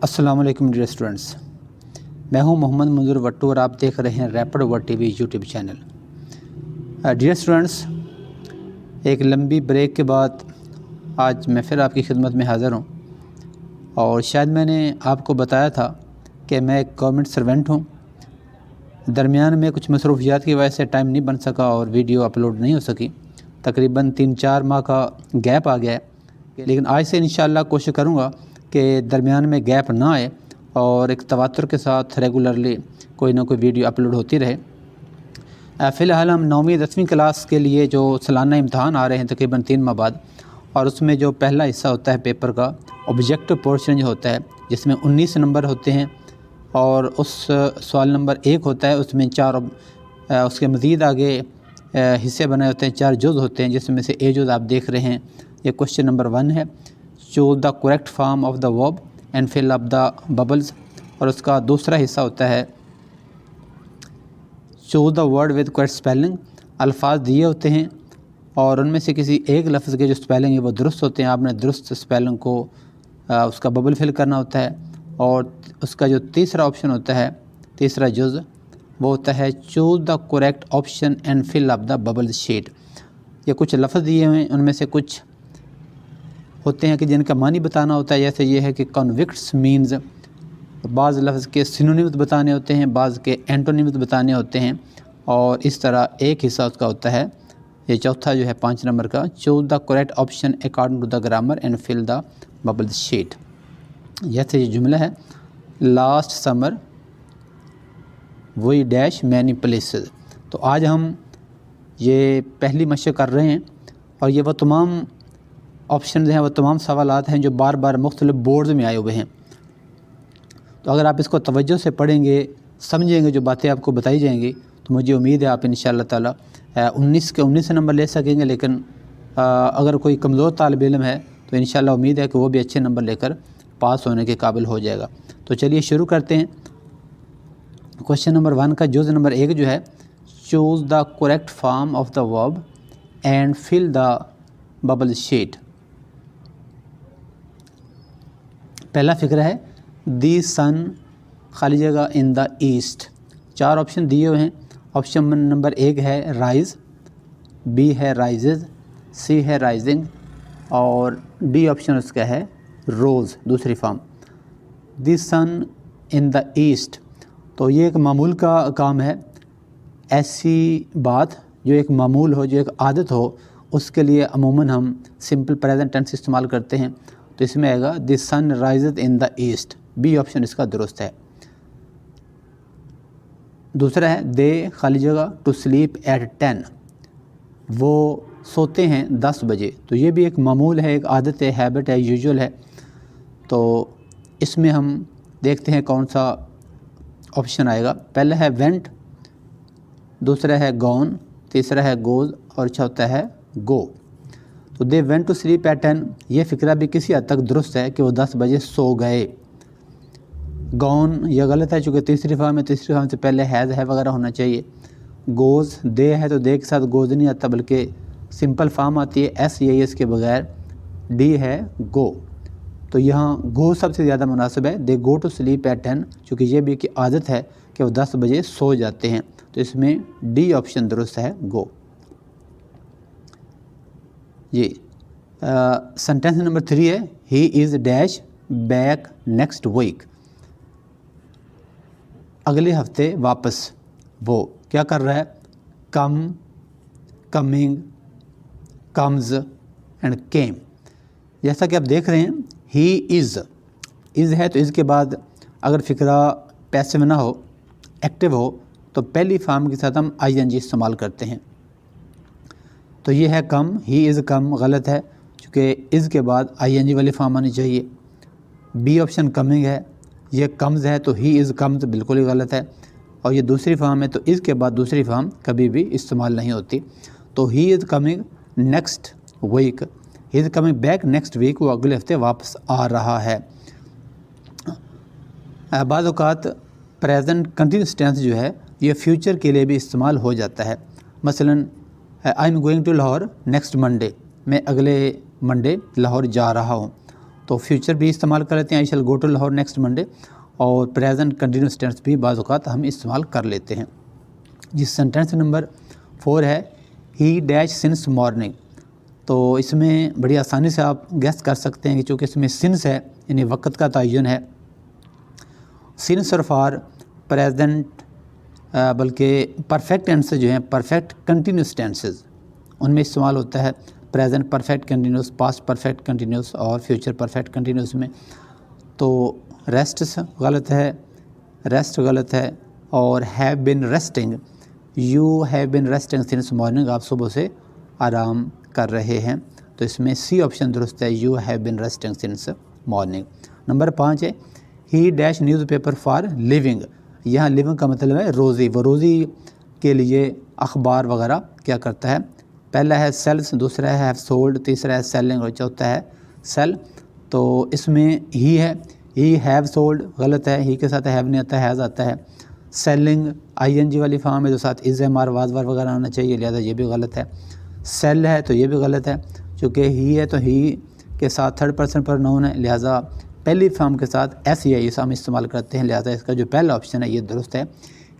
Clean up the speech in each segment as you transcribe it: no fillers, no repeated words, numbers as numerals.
السلام علیکم dear students, میں ہوں محمد منظور وٹو اور آپ دیکھ رہے ہیں rapid word T V YouTube channel. Dear students, ایک لمبی بریک کے بعد آج میں پھر آپ کی خدمت میں حاضر ہوں، اور شاید میں نے آپ کو بتایا تھا کہ میں ایک گورنمنٹ سرونٹ ہوں۔ درمیان میں کچھ مصروفیات کی وجہ سے ٹائم نہیں بن سکا اور ویڈیو اپلوڈ نہیں ہو سکی، تقریباً 3-4 ماہ کا گیپ آ گیا ہے، لیکن آج سے انشاءاللہ کوشش کروں گا کہ درمیان میں گیپ نہ آئے اور ایک تواتر کے ساتھ ریگولرلی کوئی نہ کوئی ویڈیو اپلوڈ ہوتی رہے۔ فی الحال ہم 9ویں 10ویں کلاس کے لیے جو سالانہ امتحان آ رہے ہیں تقریباً 3 ماہ بعد، اور اس میں جو پہلا حصہ ہوتا ہے پیپر کا آبجیکٹو پورشن جو ہوتا ہے، جس میں 19 نمبر ہوتے ہیں، اور اس سوال نمبر 1 ہوتا ہے، اس میں 4 اس کے مزید آگے حصے بنے ہوتے ہیں، 4 جز ہوتے ہیں، جس میں سے اے جز آپ دیکھ رہے ہیں۔ یہ کوشچن نمبر 1 ہے، choose the correct form of the verb and fill up the bubbles, اور اس کا دوسرا حصہ ہوتا ہے choose the word with correct spelling. الفاظ دیے ہوتے ہیں اور ان میں سے کسی ایک لفظ کے جو اسپیلنگ ہے وہ درست ہوتے ہیں، آپ نے درست اسپیلنگ کو اس کا ببل فل کرنا ہوتا ہے، اور اس کا جو تیسرا آپشن ہوتا ہے، تیسرا جز، وہ ہوتا ہے choose the correct option and fill up the bubble sheet. یہ کچھ لفظ دیے ہوئے ہیں، ان میں سے کچھ ہوتے ہیں کہ جن کا معنی بتانا ہوتا ہے، جیسے یہ ہے کہ کنوکٹس مینز، بعض لفظ کے سینونیمز بتانے ہوتے ہیں، بعض کے اینٹونیمز بتانے ہوتے ہیں، اور اس طرح ایک حصہ اس کا ہوتا ہے، یہ چوتھا جو ہے 5 نمبر کا، choose the correct option according to the grammar and fill the bubble sheet. جیسے یہ جملہ ہے، last summer we dash many places. تو آج ہم یہ پہلی مشق کر رہے ہیں، اور یہ وہ تمام آپشنز ہیں، وہ تمام سوالات ہیں جو بار بار مختلف بورڈز میں آئے ہوئے ہیں۔ تو اگر آپ اس کو توجہ سے پڑھیں گے، سمجھیں گے، جو باتیں آپ کو بتائی جائیں گی، تو مجھے امید ہے آپ انشاءاللہ تعالی 19 کے 19 نمبر لے سکیں گے، لیکن اگر کوئی کمزور طالب علم ہے تو انشاءاللہ امید ہے کہ وہ بھی اچھے نمبر لے کر پاس ہونے کے قابل ہو جائے گا۔ تو چلیے شروع کرتے ہیں۔ کوشچن نمبر 1 کا جز نمبر 1 جو ہے، choose the correct form of the verb and fill the bubble sheet. پہلا فقرہ ہے، دی سن خالی جگہ ان دا ایسٹ۔ 4 آپشن دیے ہوئے ہیں۔ آپشن نمبر 1 ہے رائز، بی ہے رائزز، سی ہے رائزنگ، اور ڈی آپشن اس کا ہے روز، دوسری form. The sun in the asset, تو یہ ایک معمول کا کام ہے۔ ایسی بات جو ایک معمول ہو، جو ایک عادت ہو، اس کے لیے عموماً ہم سمپل پریزنٹ ٹینس استعمال کرتے ہیں، تو اس میں آئے گا the sun rises in the east, B option اس کا درست ہے۔ دوسرا ہے دے خالی جگہ ٹو سلیپ ایٹ 10، وہ سوتے ہیں 10 بجے، تو یہ بھی ایک معمول ہے، ایک عادت ہے، ہیبٹ ہے، یوزول ہے۔ تو اس میں ہم دیکھتے ہیں کون سا آپشن آئے گا۔ پہلا ہے وینٹ، دوسرا ہے گون، تیسرا ہے گوز، اور چوتھا ہے گو۔ تو they went to sleep at 10، یہ فقرہ بھی کسی حد تک درست ہے کہ وہ 10 بجے سو گئے۔ گون یہ غلط ہے، چونکہ تیسری فارم ہے، تیسری فارم سے پہلے ہیز ہے وغیرہ ہونا چاہیے۔ گوز دے ہے تو دے کے ساتھ گوز نہیں آتا، بلکہ سمپل فارم آتی ہے ایس یا ایس کے بغیر۔ ڈی ہے گو، تو یہاں گو سب سے زیادہ مناسب ہے، دے گو ٹو سلیپ ایٹ 10، چونکہ یہ بھی کہ عادت ہے کہ وہ 10 بجے سو جاتے ہیں، تو اس میں ڈی آپشن درست ہے، گو۔ جی سنٹینس نمبر 3 ہے، he is dash back next week, اگلے ہفتے واپس وہ کیا کر رہا ہے، come, coming, comes and came. جیسا کہ آپ دیکھ رہے ہیں، ہی از ہے تو اس کے بعد اگر فقرہ پیسو نہ ہو، ایکٹیو ہو، تو پہلی فارم کے ساتھ ہم آئی این جی استعمال کرتے ہیں۔ تو یہ ہے کم، ہی از کم، غلط ہے، چونکہ از کے بعد آئی این جی والی فارم آنی چاہیے۔ بی آپشن کمنگ ہے، یہ کمز ہے تو ہی از کمز بالکل ہی غلط ہے، اور یہ دوسری فارم ہے تو اس کے بعد دوسری فارم کبھی بھی استعمال نہیں ہوتی۔ تو he is coming next week, he is coming back next week, وہ اگلے ہفتے واپس آ رہا ہے۔ بعض اوقات پریزنٹ کنٹینیوس ٹینس جو ہے یہ فیوچر کے لیے بھی استعمال ہو جاتا ہے۔ مثلاً I am going to Lahore next Monday, میں اگلے منڈے لاہور جا رہا ہوں، تو فیوچر بھی استعمال کر لیتے ہیں، I shall go to Lahore next Monday, اور پریزنٹ کنٹینیوس ٹینس بھی بعض اوقات ہم استعمال کر لیتے ہیں۔ جس سینٹینس نمبر 4 ہے ہی ڈیش سنس مارننگ، تو اس میں بڑی آسانی سے آپ گیس کر سکتے ہیں کہ چونکہ اس میں سنس ہے یعنی وقت کا تعین ہے، سنس اور فار پریزنٹ بلکہ پرفیکٹ ٹینسز جو ہیں پرفیکٹ کنٹینیوس ٹینسز ان میں استعمال ہوتا ہے، present perfect continuous, past perfect continuous اور فیوچر پرفیکٹ کنٹینیوس میں۔ تو ریسٹس غلط ہے، ریسٹ غلط ہے، اور have been resting, you have been resting since morning, آپ صبح سے آرام کر رہے ہیں، تو اس میں سی آپشن درست ہے، you have been resting since morning. Number 5 ہے he dash newspaper for living, یہاں لیونگ کا مطلب ہے روزی، وہ روزی کے لیے اخبار وغیرہ کیا کرتا ہے۔ پہلا ہے سیلس، دوسرا ہے ہیو سولڈ، تیسرا ہے سیلنگ اور چوتھا ہے سیل۔ تو اس میں ہی ہے، ہی ہیو سولڈ غلط ہے، ہی کے ساتھ ہیو نہیں آتا ہے، ہیز آتا ہے۔ سیلنگ آئی این جی والی فارم ہے جو ساتھ از ایم آر واز وار وغیرہ آنا چاہیے، لہذا یہ بھی غلط ہے۔ سیل ہے تو یہ بھی غلط ہے، چونکہ ہی ہے تو ہی کے ساتھ تھرڈ پرسن پروناؤن ہے، لہذا پہلی فارم کے ساتھ ایس ای آئی ہم استعمال کرتے ہیں، لہذا اس کا جو پہلا آپشن ہے یہ درست ہے،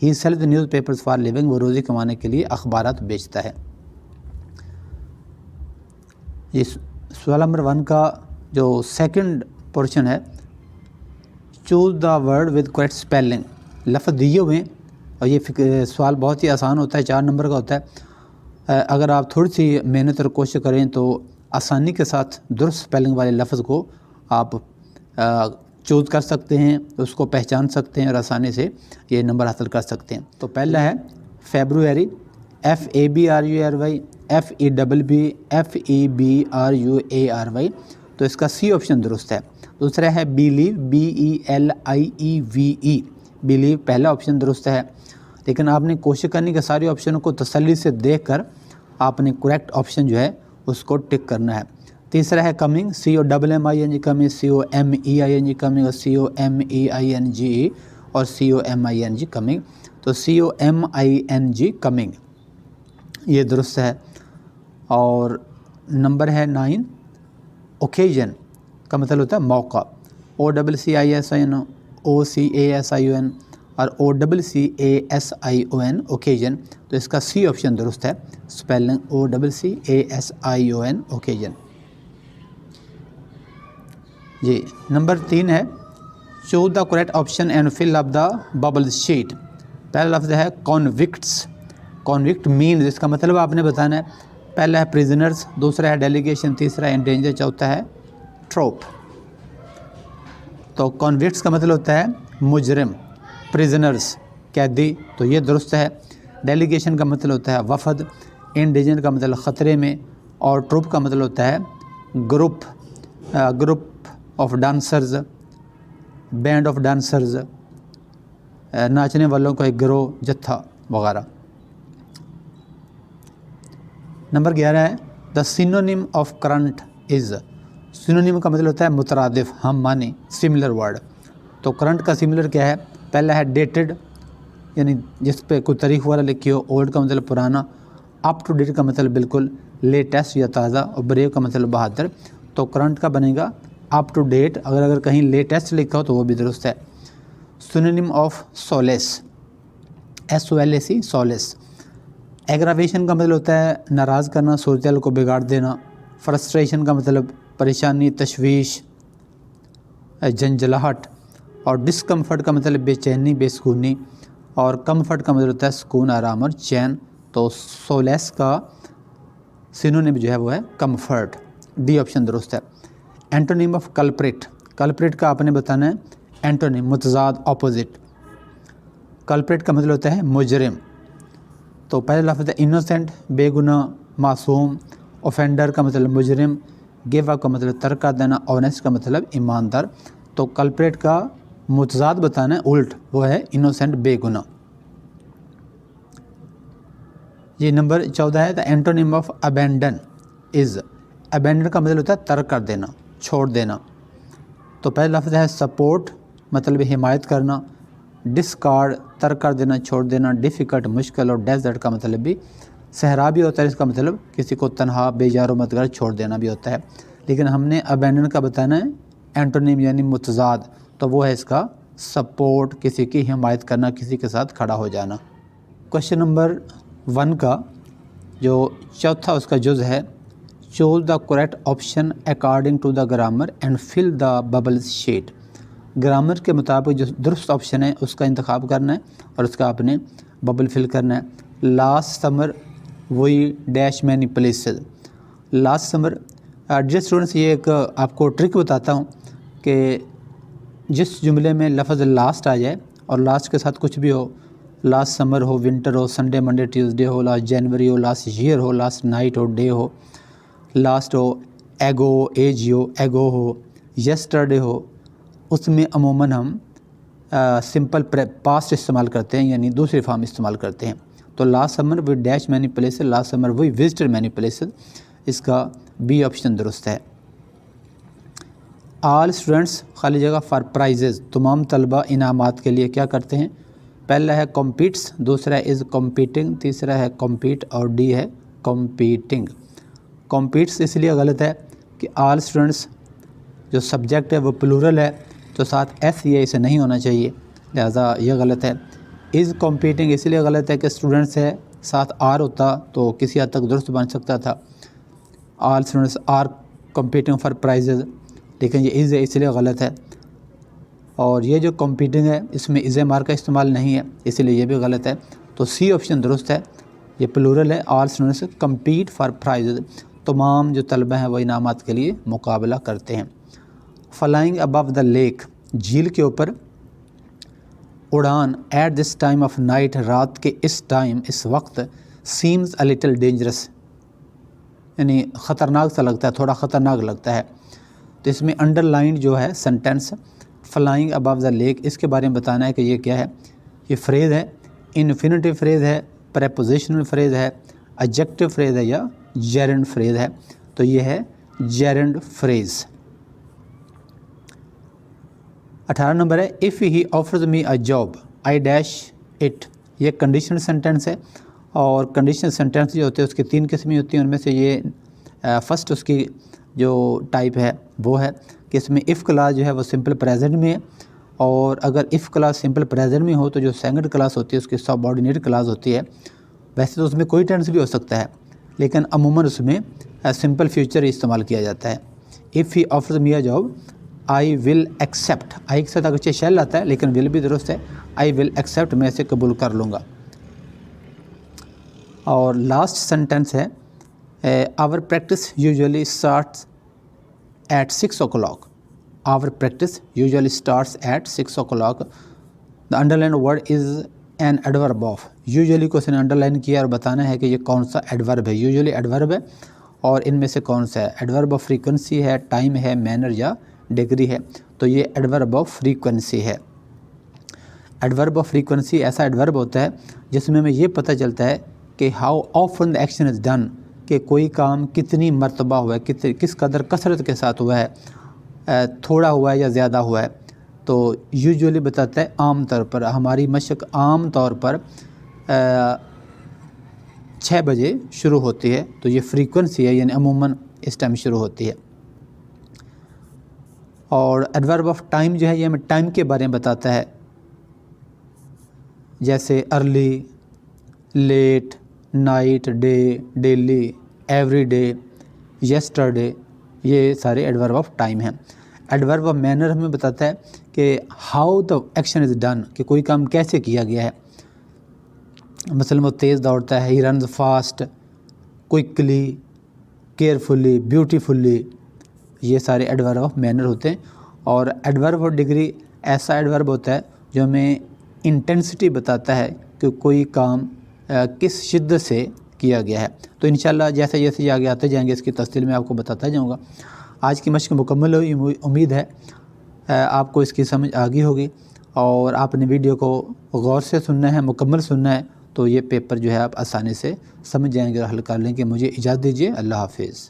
he sells newspapers for living, وہ روزی کمانے کے لیے اخبارات بیچتا ہے۔ یہ سوال نمبر 1 کا جو سیکنڈ پورشن ہے، choose the word with correct spelling, لفظ دیے ہوئے ہیں، اور یہ سوال بہت ہی آسان ہوتا ہے، 4 نمبر کا ہوتا ہے، اگر آپ تھوڑی سی محنت اور کوشش کریں تو آسانی کے ساتھ درست اسپیلنگ والے لفظ کو آپ چوز کر سکتے ہیں، اس کو پہچان سکتے ہیں اور آسانی سے یہ نمبر حاصل کر سکتے ہیں۔ تو پہلا ہے فیبروری، FABRURY، FEBBRUARY، تو اس کا سی آپشن درست ہے۔ دوسرا ہے بیلیو، BELIEVE، بیلیو پہلا آپشن درست ہے، لیکن آپ نے کوشش کرنی کہ سارے آپشنوں کو تسلی سے دیکھ کر آپ نے کریکٹ آپشن جو ہے اس کو ٹک کرنا ہے۔ تیسرا ہے coming, COMMING coming, COMEING coming, اور COMEING اور COMING کمنگ، تو COMING کمنگ یہ درست ہے۔ اور نمبر ہے 9 اوکیزن کا مطلب ہوتا ہے موقع، OCCISION، OCASION اور OCCASION اوکیزن، تو اس کا سی آپشن درست ہے، اسپیلنگ OCCASION اوکیزن۔ جی نمبر 3 ہے choose the correct option and fill up the bubble sheet, پہلا لفظ ہے کنوکٹس، کنوکٹ مینز، اس کا مطلب آپ نے بتانا ہے، پہلا ہے پریزنرز، دوسرا ہے ڈیلیگیشن، تیسرا ہے انڈینجر، چوتھا ہے ٹروپ۔ تو کنوکٹس کا مطلب ہوتا ہے مجرم، پریزنرز قیدی، تو یہ درست ہے۔ ڈیلیگیشن کا مطلب ہوتا ہے وفد، انڈینجر کا مطلب خطرے میں، اور ٹروپ کا مطلب ہوتا ہے group of dancers, band of dancers, ناچنے والوں کا ایک گروہ، جتھا وغیرہ۔ نمبر 11 ہے the synonym of current is, synonym کا مطلب ہوتا ہے مترادف، ہم معنی، سملر ورڈ۔ تو کرنٹ کا سملر کیا ہے؟ پہلا ہے ڈیٹڈ، یعنی جس پہ کوئی تاریخ والا لکھی ہو، اولڈ کا مطلب پرانا، اپ ٹو ڈیٹ کا مطلب بالکل لیٹسٹ یا تازہ، اور بریو کا مطلب بہادر، تو کرنٹ کا بنے گا اپ ٹو ڈیٹ، اگر کہیں لیٹسٹ لکھا ہو تو وہ بھی درست ہے۔ Synonym of solace, SOLAC، solace. Aggravation کا مطلب ہوتا ہے ناراض کرنا، صورتحال کو بگاڑ دینا۔ فرسٹریشن کا مطلب پریشانی، تشویش، جھنجھلاہٹ، اور ڈسکمفرٹ کا مطلب بے چینی، بے سکونی، اور کمفرٹ کا مطلب ہوتا ہے سکون، آرام اور چین، تو سولیس کا سینونیم جو ہے وہ ہے کمفرٹ، ڈی آپشن درست ہے۔ اینٹونیم آف کلپریٹ، کلپریٹ کا آپ نے بتانا ہے اینٹونیم، متضاد، اپوزٹ۔ کلپریٹ کا مطلب ہوتا ہے مجرم، تو پہلا لفظ ہے انوسینٹ، بے گناہ، معصوم۔ اوفینڈر کا مطلب مجرم، گیو اپ کا مطلب ترک کر دینا، آنیسٹ کا مطلب ایماندار، تو کلپریٹ کا متضاد بتانا ہے الٹ، وہ ہے انوسینٹ، بے گناہ۔ یہ نمبر 14 ہے دا antonym of abandon is, abandon کا مطلب ہوتا ہے ترک کر دینا، چھوڑ دینا، تو پہلا لفظ ہے سپورٹ، مطلب حمایت کرنا، ڈسکارڈ ترک کر دینا، چھوڑ دینا، ڈیفیکلٹ مشکل، اور ڈیزرٹ کا مطلب بھی صحرا بھی ہوتا ہے، اس کا مطلب کسی کو تنہا، بے یار و مددگار چھوڑ دینا بھی ہوتا ہے، لیکن ہم نے ابینڈن کا بتانا ہے اینٹونیم یعنی متضاد، تو وہ ہے اس کا سپورٹ، کسی کی حمایت کرنا، کسی کے ساتھ کھڑا ہو جانا۔ کوشچن نمبر 1 کا جو چوتھا اس کا جز ہے، choose the correct option according to the grammar and fill the bubbles sheet. Grammar کے مطابق جو درست آپشن ہے اس کا انتخاب کرنا ہے اور اس کا آپ نے ببل فل کرنا ہے۔ Last summer we dash many places. Last summer dear students, یہ ایک آپ کو ٹرک بتاتا ہوں کہ جس جملے میں لفظ لاسٹ آ جائے اور لاسٹ کے ساتھ کچھ بھی ہو، لاسٹ سمر ہو، ونٹر ہو، سنڈے منڈے ٹیوزڈے ہو، لاسٹ جنوری ہو، لاسٹ ایئر ہو، لاسٹ نائٹ ہو، ڈے ہو، لاسٹ ہو، ایگو ہو، ایج ہو، ایگو ہو، یسٹرڈے ہو، اس میں عموماً ہم سمپل پاسٹ استعمال کرتے ہیں، یعنی دوسری فارم استعمال کرتے ہیں۔ تو last summer we dash many places, last summer we visited many places, اس کا بی آپشن درست ہے۔ آل اسٹوڈنٹس خالی جگہ فار پرائزز، تمام طلبہ انعامات کے لیے کیا کرتے ہیں؟ پہلا ہے کمپیٹس، دوسرا ہے از کمپیٹنگ، تیسرا ہے کمپیٹ اور ڈی ہے کمپیٹنگ۔ کمپیٹس اس لیے غلط ہے کہ آل اسٹوڈنٹس جو سبجیکٹ ہے وہ پلورل ہے، تو ساتھ ایس یا اسے نہیں ہونا چاہیے، لہذا یہ غلط ہے۔ از کمپیٹنگ اس لیے غلط ہے کہ اسٹوڈنٹس ہے، ساتھ آر ہوتا تو کسی حد تک درست بن سکتا تھا، all students are competing for prizes, لیکن یہ از ہے اس لیے غلط ہے۔ اور یہ جو کمپیٹنگ ہے اس میں از مار کا استعمال نہیں ہے، اس لیے یہ بھی غلط ہے۔ تو سی آپشن درست ہے، یہ پلورل ہے، all students compete for prizes, تمام جو طلبہ ہیں وہ انعامات کے لیے مقابلہ کرتے ہیں۔ فلائنگ ابو دا لیک، جھیل کے اوپر اڑان، at this time of night, رات کے اس ٹائم، اس وقت، سیمز اے لٹل ڈینجرس، یعنی خطرناک سا لگتا ہے، تھوڑا خطرناک لگتا ہے۔ تو اس میں انڈر لائن جو ہے sentence flying Abu the lack, اس کے بارے میں بتانا ہے کہ یہ کیا ہے۔ یہ فریز ہے، انفینیٹیو فریز ہے، پریپوزیشنل فریز ہے، ایڈجیکٹو فریز ہے یا جیرنڈ فریز ہے؟ تو یہ ہے جیرنڈ فریز۔ 18 نمبر ہے if he offers me a job I dash it, یہ کنڈیشنل سینٹینس ہے، اور کنڈیشنل سینٹینس جو ہوتے ہیں اس کی 3 قسمیں ہوتی ہیں، ان میں سے یہ فرسٹ اس کی جو ٹائپ ہے وہ ہے کہ اس میں اف کلاس جو ہے وہ سمپل پریزنٹ میں ہے، اور اگر اف کلاس سمپل پریزنٹ میں ہو تو جو سیکنڈ کلاس ہوتی ہے اس کی سب آرڈینیٹ کلاس ہوتی ہے۔ ویسے تو اس میں کوئی ٹینس بھی ہو سکتا ہے، لیکن عموماً اس میں سمپل فیوچر ہی استعمال کیا جاتا ہے۔ If he offers me a job I will accept, I کے ساتھ اگرچہ شیل آتا ہے لیکن ول بھی درست ہے، آئی ول ایکسیپٹ، میں اسے قبول کر لوں گا۔ اور لاسٹ سینٹینس ہے our practice usually starts at 6 o'clock، our practice usually starts at 6 o'clock۔ The underline word is an adverb of, usually کو اس نے انڈر لائن کیا اور بتانا ہے کہ یہ کون سا ایڈورب ہے۔ یوزلی ایڈورب ہے اور ان میں سے کون سا ہے؟ ایڈورب آف فریکوینسی ہے، ٹائم ہے، مینر یا ڈگری ہے؟ تو یہ ایڈورب آف فریکوینسی ہے۔ ایڈورب آف فریکوینسی ایسا ایڈورب ہوتا ہے جس میں ہمیں یہ پتہ چلتا ہے کہ how often the action is done, کہ کوئی کام کتنی مرتبہ ہوا ہے، کس قدر کثرت کے ساتھ ہوا ہے، تھوڑا ہوا ہے یا زیادہ ہوا ہے۔ تو یوزولی بتاتا ہے عام طور پر، ہماری مشق عام طور پر 6 بجے شروع ہوتی ہے، تو یہ فریکوینسی ہے، یعنی عموماً اس ٹائم شروع ہوتی ہے۔ اور ایڈورب آف ٹائم جو ہے یہ ہمیں ٹائم کے بارے میں بتاتا ہے، جیسے early, late, night, day, daily, every day, yesterday, یہ سارے ایڈورب آف ٹائم ہیں۔ ایڈورب آف مینر ہمیں بتاتا ہے کہ how the action is done, کہ کوئی کام کیسے کیا گیا ہے۔ مثلاً وہ تیز دوڑتا ہے، he runs fast, quickly, carefully, beautifully, یہ سارے ایڈورب آف مینر ہوتے ہیں۔ اور ایڈورب آف ڈگری ایسا ایڈورب ہوتا ہے جو ہمیں انٹینسٹی بتاتا ہے کہ کوئی کام کس شدت سے کیا گیا ہے۔ تو انشاءاللہ جیسے جیسے آگے آتے جائیں گے اس کی تفصیل میں آپ کو بتاتا جاؤں گا۔ آج کی مشق مکمل ہوئی، امید ہے آپ کو اس کی سمجھ آ گئی ہوگی، اور آپ نے ویڈیو کو غور سے سننا ہے، مکمل سننا ہے، تو یہ پیپر جو ہے آپ آسانی سے سمجھ جائیں گے اور حل کر لیں گے۔ مجھے اجازت دیجیے، اللہ حافظ۔